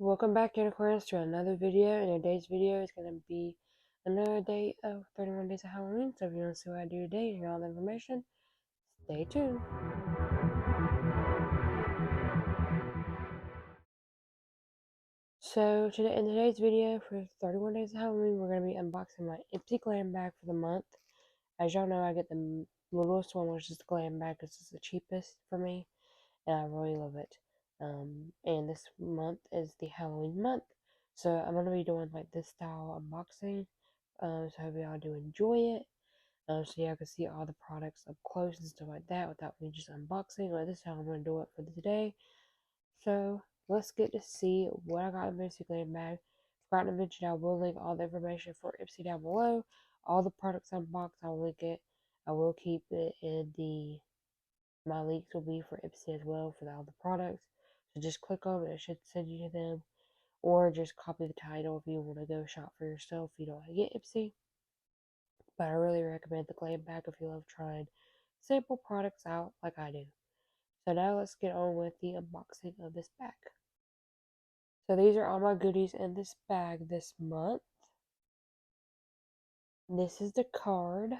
Welcome back, unicorns, to another video. And today's video is going to be another day of 31 days of Halloween. So if you want to see what I do today and all the information, stay tuned. So in today's video for 31 days of Halloween, we're going to be unboxing my Ipsy Glam bag for the month. As y'all know, I get the littlest one, which is the Glam bag. This is the cheapest for me, and I really love it. And this month is the Halloween month, so I'm gonna be doing like this style unboxing. So I hope y'all do enjoy it. So y'all can see all the products up close and stuff like that without me just unboxing. Like this is how I'm gonna do it for today. So let's get to see what I got in the Glam bag. Forgot to mention I will link all the information for Ipsy down below. All the products unboxed, I will link it. I will keep it in the my links will be for Ipsy as well for all the products. So just click on it, it should send you to them. Or just copy the title if you want to go shop for yourself if you don't want to get Ipsy. But I really recommend the Glam bag if you love trying sample products out like I do. So now let's get on with the unboxing of this bag. So these are all my goodies in this bag this month. This is the card.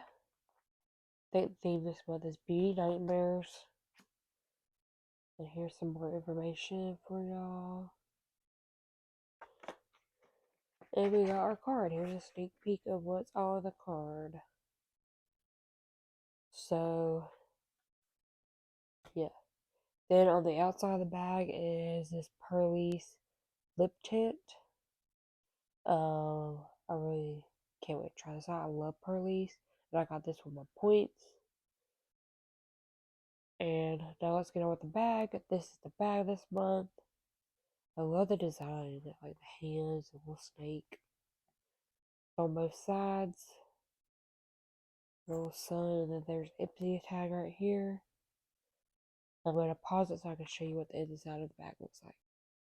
The theme this month is Beauty Nightmares. And here's some more information for y'all. And we got our card. Here's a sneak peek of what's on the card. So, yeah. Then on the outside of the bag is this purlisse lip tint. I really can't wait to try this out. I love purlisse. And I got this with my points. And now let's get on with the bag. This is the bag this month. I love the design. Like the hands, the little snake. On both sides. Little sun, and then there's Ipsy tag right here. I'm going to pause it so I can show you what the inside of the bag looks like.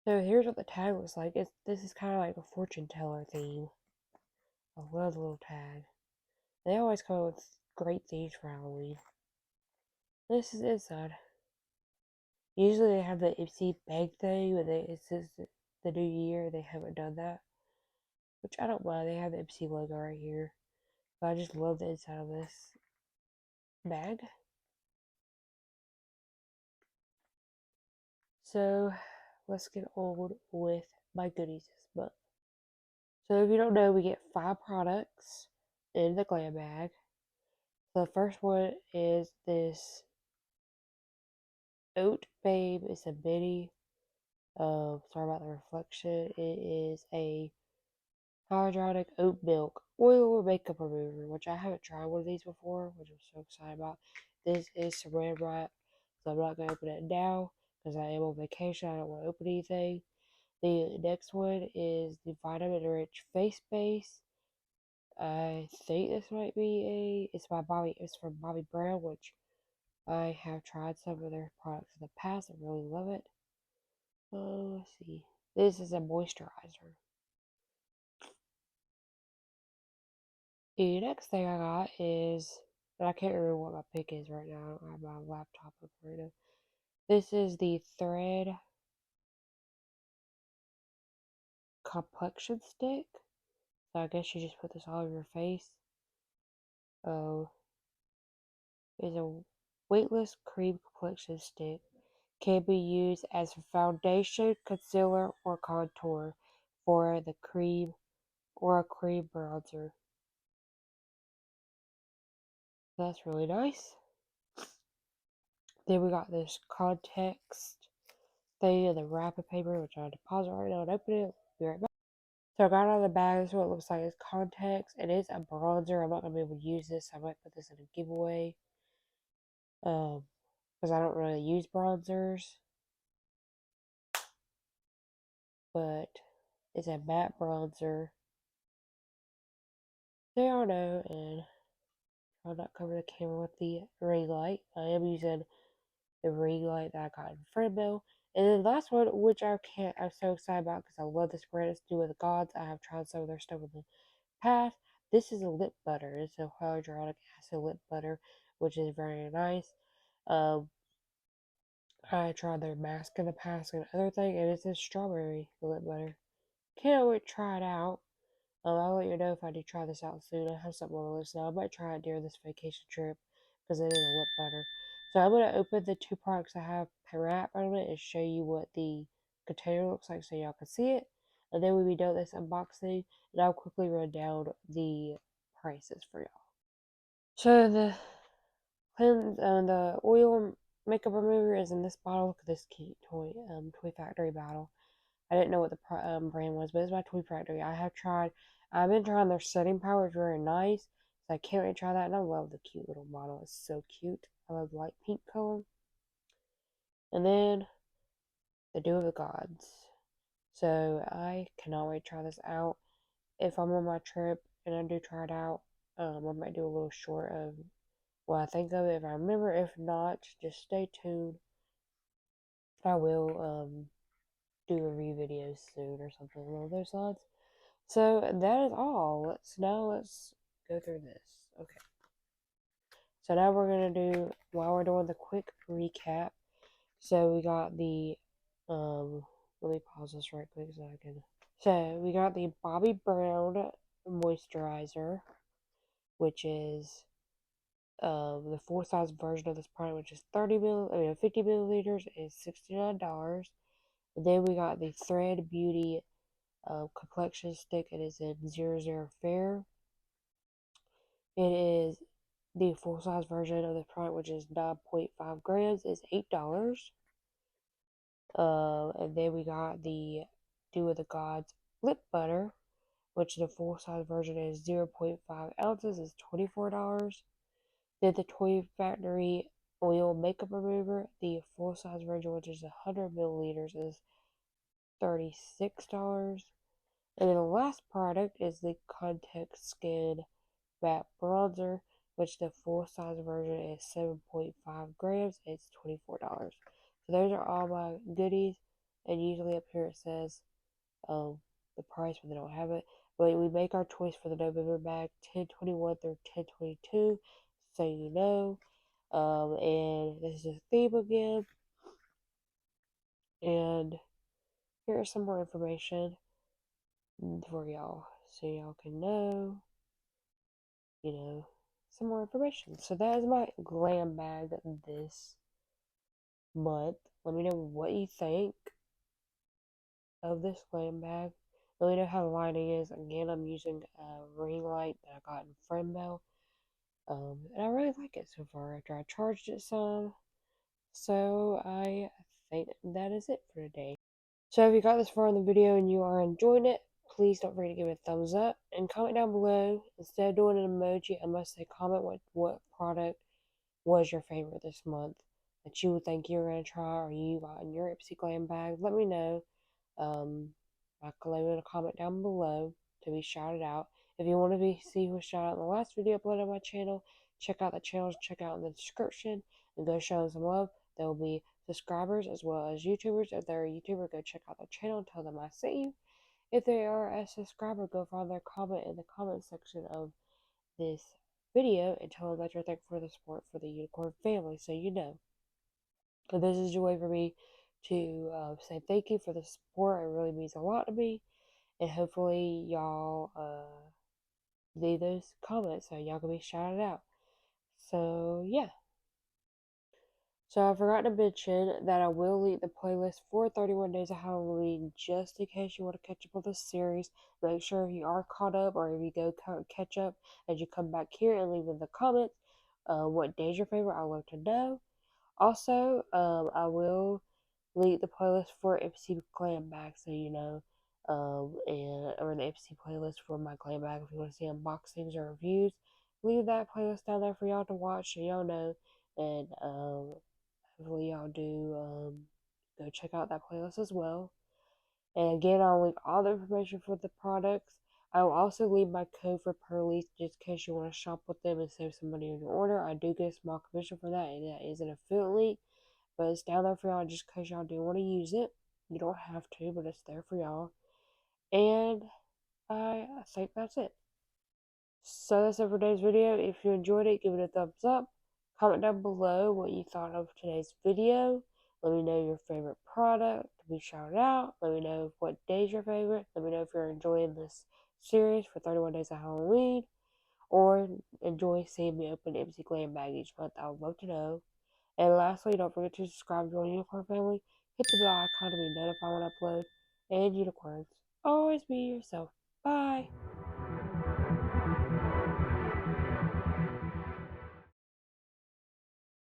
So here's what the tag looks like. This is kind of like a fortune teller theme. I love the little tag. They always come up with great themes for Halloween. This is inside. Usually they have the Ipsy bag thing, but it's just the new year. They haven't done that, which I don't mind. They have the Ipsy logo right here. But I just love the inside of this bag. So let's get on with my goodies this month. So if you don't know, we get 5 products in the Glam bag. So the first one is this Oat Babe. It's a mini. Sorry about the reflection. It is a hyaluronic oat milk oil makeup remover, which I haven't tried one of these before, which I'm so excited about. This is saran wrap, so I'm not going to open it now because I am on vacation. I don't want to open anything. The next one is the vitamin rich face base. I think this might be it's from Bobbi Brown, which I have tried some of their products in the past. I really love it. Let's see. This is a moisturizer. The next thing I got is, and I can't remember what my pick is right now. I don't have my laptop up right now. This is the Thread Complexion Stick. So I guess you just put this all over your face. Oh, it's a weightless cream complexion stick. Can be used as a foundation, concealer, or contour for the cream or a cream bronzer. That's really nice. Then we got this context thing in the wrapping paper, which I deposit right now and open it. Be right back. So I got out of the bag. This is what it looks like. It's context. It is a bronzer. I'm not gonna be able to use this. I might put this in a giveaway. Because I don't really use bronzers. But it's a matte bronzer. They all know, and I'll not cover the camera with the ring light. I am using the ring light that I got in Fredmo. And then the last one, which I'm so excited about because I love this brand. It's Do With the Gods. I have tried some of their stuff in the past. This is a lip butter. It's a hyaluronic acid lip butter, which is very nice. I tried their mask in the past and other thing, and it says strawberry lip butter. Can't wait to try it out. I'll let you know if I do try this out soon. I have something on my list now. I might try it during this vacation trip because it is a lip butter. So I'm going to open the two products I have wrapped on it and show you what the container looks like so y'all can see it. And then we'll be done with this unboxing, and I'll quickly run down the prices for y'all. So the oil makeup remover is in this bottle. Look at this cute Toy Factory bottle. I didn't know what the brand was, but it's by Toy Factory. I've been trying their setting powder. It's very nice. So I can't wait to try that. And I love the cute little bottle. It's so cute. I love the light pink color. And then the Dew of the Gods. So I cannot wait to try this out. If I'm on my trip and I do try it out, I might do a little short of what I think of it if I remember. If not, just stay tuned. I will do a review video soon or something along those lines. So that is all. Let's go through this. Okay. So now we're gonna do, while we're doing the quick recap. So we got the let me pause this right quick so I can. So we got the Bobbi Brown moisturizer, which is the full size version of this product, which is 50 milliliters, is $69. And then we got the Thread Beauty complexion stick. It is in 00 Fair. It is the full size version of the product, which is 9.5 grams, is $8. And then we got the Dew of the Gods lip butter, which the full size version is 0.5 ounces, is $24. Then the Toy Factory oil makeup remover, the full size version, which is 100 milliliters, is $36. And then the last product is the Contact Skin Matte Bronzer, which the full size version is 7.5 grams. It's $24. So those are all my goodies. And usually up here it says the price, but they don't have it. But we make our choice for the November bag 10/21 through 10/22, so you know. And this is the theme again. And here is some more information for y'all, so y'all can know, some more information. So that is my glam bag this month. Let me know what you think of this glam bag. Let me know how the lighting is. Again, I'm using a ring light that I got in Friendmail. And I really like it so far after I charged it some. So I think that is it for today. So if you got this far in the video and you are enjoying it, please don't forget to give it a thumbs up and comment down below. Instead of doing an emoji, I must say comment what product was your favorite this month that you would think you were going to try or you got in your Ipsy Glam bag. Let me know. I can leave in a comment down below to be shouted out. If you want to see who was shouted out in the last video uploaded on my channel, check out the channels, check out in the description, and go show them some love. There will be subscribers as well as YouTubers. If they're a YouTuber, go check out their channel and tell them I sent you. If they are a subscriber, go find their comment in the comment section of this video and tell them that you're thankful for the support for the unicorn family, so you know. So this is a way for me to say thank you for the support. It really means a lot to me. And hopefully y'all leave those comments so y'all can be shouted out. So yeah. So I forgot to mention that I will link the playlist for 31 Days of Halloween just in case you want to catch up with the series. Make sure if you are caught up or if you go catch up as you come back here and leave in the comments what day's your favorite. I'd love to know. Also, I will link the playlist for Ipsy Glambag so you know, or the Ipsy playlist for my Glambag if you want to see unboxings or reviews. Leave that playlist down there for y'all to watch so y'all know, and hopefully y'all do go check out that playlist as well. And again, I'll link all the information for the products. I will also leave my code for purlisse just in case you want to shop with them and save some money on your order. I do get a small commission for that, and that is an affiliate link. But it's down there for y'all just because y'all do want to use it. You don't have to, but it's there for y'all. And I think that's it. So that's it for today's video. If you enjoyed it, give it a thumbs up. Comment down below what you thought of today's video. Let me know your favorite product to be shouted out. Let me know what day is your favorite. Let me know if you're enjoying this series for 31 Days of Halloween, or enjoy seeing me open Ipsy Glambag each month. I would love to know. And lastly, don't forget to subscribe to our unicorn family. Hit the bell icon to be notified when I upload. And unicorns, always be yourself. Bye.